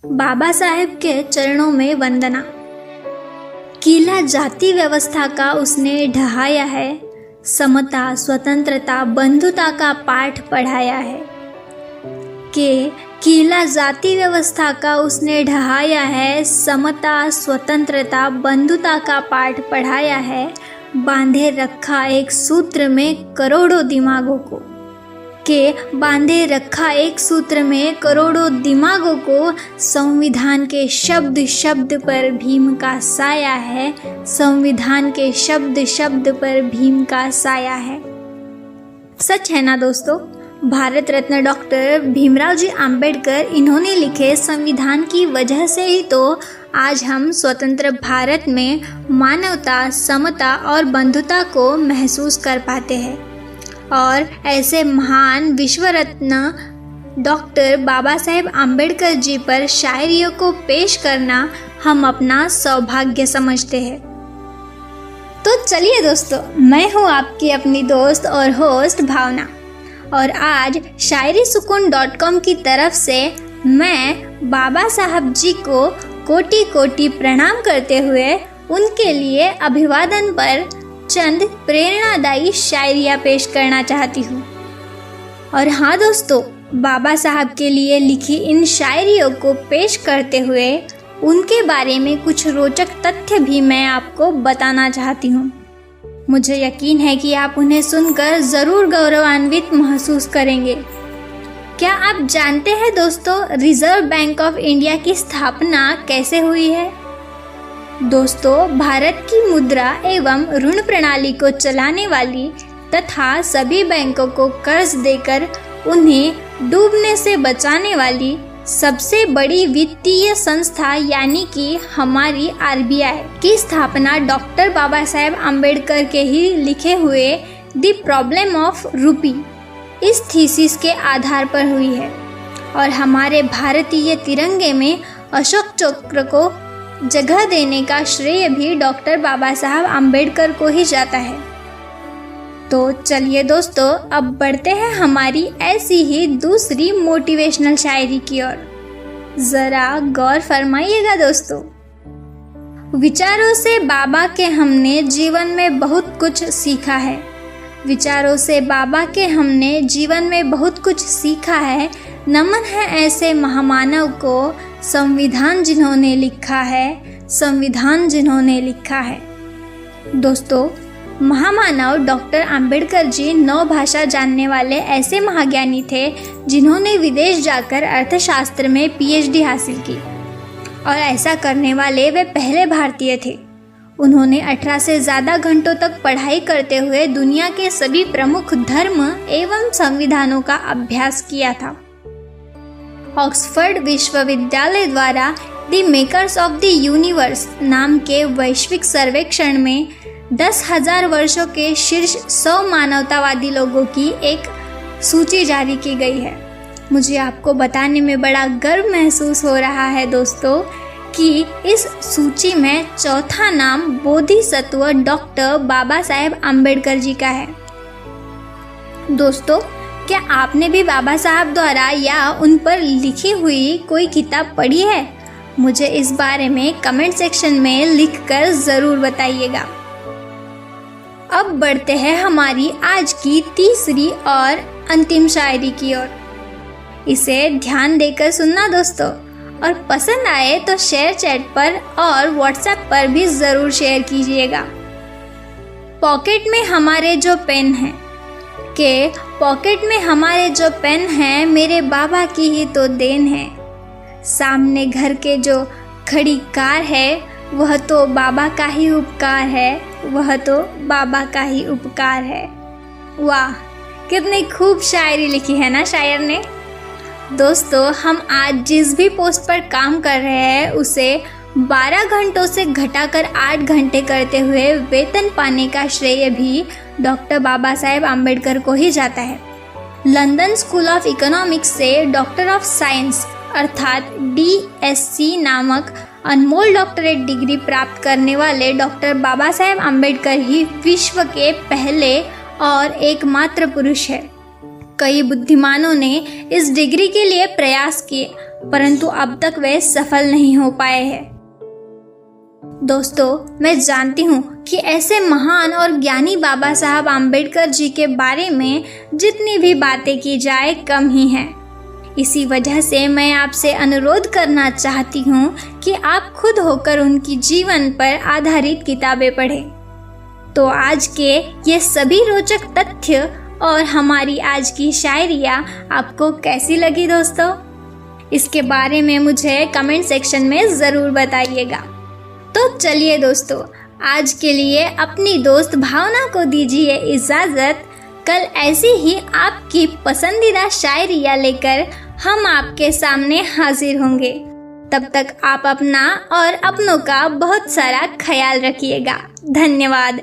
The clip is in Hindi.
बाबा साहेब के चरणों में वंदना। किला जाति व्यवस्था का उसने ढहाया है, समता, स्वतंत्रता, बंधुता का पाठ पढ़ाया है। किला जाति व्यवस्था का उसने ढहाया है, समता, स्वतंत्रता, बंधुता का पाठ पढ़ाया है। बांधे रखा एक सूत्र में करोड़ों दिमागों को, बांधे रखा एक सूत्र में करोड़ों दिमागों को। संविधान के शब्द शब्द पर भीम का साया है, संविधान के शब्द शब्द पर भीम का साया है। सच है ना दोस्तों, भारत रत्न डॉक्टर भीमराव जी आम्बेडकर इन्होंने लिखे संविधान की वजह से ही तो आज हम स्वतंत्र भारत में मानवता, समता और बंधुता को महसूस कर पाते हैं। और ऐसे महान विश्व रत्न डॉक्टर बाबा साहेब आम्बेडकर जी पर शायरियों को पेश करना हम अपना सौभाग्य समझते हैं। तो चलिए दोस्तों, मैं हूँ आपकी अपनी दोस्त और होस्ट भावना, और आज शायरीसुकून.com की तरफ से मैं बाबा साहब जी को कोटि कोटि प्रणाम करते हुए उनके लिए अभिवादन पर चंद प्रेरणादायी शायरियाँ पेश करना चाहती हूँ। और हाँ दोस्तों, बाबा साहब के लिए लिखी इन शायरियों को पेश करते हुए उनके बारे में कुछ रोचक तथ्य भी मैं आपको बताना चाहती हूँ। मुझे यकीन है कि आप उन्हें सुनकर ज़रूर गौरवान्वित महसूस करेंगे। क्या आप जानते हैं दोस्तों, रिजर्व बैंक ऑफ इंडिया की स्थापना कैसे हुई है? दोस्तों, भारत की मुद्रा एवं ऋण प्रणाली को चलाने वाली तथा सभी बैंकों को कर्ज देकर उन्हें डूबने से बचाने वाली सबसे बड़ी वित्तीय संस्था यानी कि हमारी RBI की स्थापना डॉक्टर बाबा साहेब आम्बेडकर के ही लिखे हुए द प्रॉब्लम ऑफ रूपी इस थीसिस के आधार पर हुई है। और हमारे भारतीय तिरंगे में अशोक चक्र को जगह देने का श्रेय भी डॉक्टर बाबा साहब आम्बेडकर को ही जाता है। तो चलिए दोस्तों, अब बढ़ते हैं हमारी ऐसी ही दूसरी मोटिवेशनल शायरी की ओर। जरा गौर फरमाइएगा दोस्तों। विचारों से बाबा के हमने जीवन में बहुत कुछ सीखा है, विचारों से बाबा के हमने जीवन में बहुत कुछ सीखा है। नमन है ऐसे महामानव को, संविधान जिन्होंने लिखा है, संविधान जिन्होंने लिखा है। दोस्तों, महामानव डॉक्टर आम्बेडकर जी 9 भाषा जानने वाले ऐसे महाज्ञानी थे जिन्होंने विदेश जाकर अर्थशास्त्र में PhD हासिल की, और ऐसा करने वाले वे पहले भारतीय थे। उन्होंने 18 से ज़्यादा घंटों तक पढ़ाई करते हुए दुनिया के सभी प्रमुख धर्म एवं संविधानों का अभ्यास किया था। ऑक्सफोर्ड विश्वविद्यालय द्वारा the makers of the universe नाम के वैश्विक सर्वेक्षण में 10,000 वर्षों के शीर्ष 100 मानवतावादी लोगों की एक सूची जारी की गई है। मुझे आपको बताने में बड़ा गर्व महसूस हो रहा है दोस्तों कि इस सूची में चौथा नाम बोधिसत्व डॉक्टर बाबा साहेब आम्बेडकर जी का है। दोस्तों, क्या आपने भी बाबा साहब द्वारा या उन पर लिखी हुई कोई किताब पढ़ी है? मुझे इस बारे में कमेंट सेक्शन में लिखकर ज़रूर बताइएगा। अब बढ़ते हैं हमारी आज की तीसरी और अंतिम शायरी की ओर। इसे ध्यान देकर सुनना दोस्तों, और पसंद आए तो शेयर चैट पर और व्हाट्सएप पर भी ज़रूर शेयर कीजिएगा। पॉकेट में हमारे जो पेन हैं, पॉकेट में हमारे जो पेन हैं, मेरे बाबा की ही तो देन है। सामने घर के जो खड़ी कार है, वह तो बाबा का ही उपकार है, वह तो बाबा का ही उपकार है। वाह, कितनी खूब शायरी लिखी है ना शायर ने। दोस्तों, हम आज जिस भी पोस्ट पर काम कर रहे हैं उसे 12 घंटों से घटाकर 8 घंटे करते हुए वेतन पाने का श्रेय भी डॉक्टर बाबा साहेब आम्बेडकर को ही जाता है। लंदन स्कूल ऑफ इकोनॉमिक्स से डॉक्टर ऑफ साइंस अर्थात DSc नामक अनमोल डॉक्टरेट डिग्री प्राप्त करने वाले डॉक्टर बाबा साहेब आम्बेडकर ही विश्व के पहले और एकमात्र पुरुष है। कई बुद्धिमानों ने इस डिग्री के लिए प्रयास किए, परंतु अब तक वे सफल नहीं हो पाए हैं। दोस्तों, मैं जानती हूँ कि ऐसे महान और ज्ञानी बाबा साहब आम्बेडकर जी के बारे में जितनी भी बातें की जाए कम ही हैं। इसी वजह से मैं आपसे अनुरोध करना चाहती हूँ कि आप खुद होकर उनकी जीवन पर आधारित किताबें पढ़ें। तो आज के ये सभी रोचक तथ्य और हमारी आज की शायरिया आपको कैसी लगी दोस्तों? इसके बारे में मुझे कमेंट सेक्शन में ज़रूर बताइएगा। तो चलिए दोस्तों, आज के लिए अपनी दोस्त भावना को दीजिए इजाज़त। कल ऐसी ही आपकी पसंदीदा शायरिया लेकर हम आपके सामने हाजिर होंगे। तब तक आप अपना और अपनों का बहुत सारा ख्याल रखिएगा। धन्यवाद।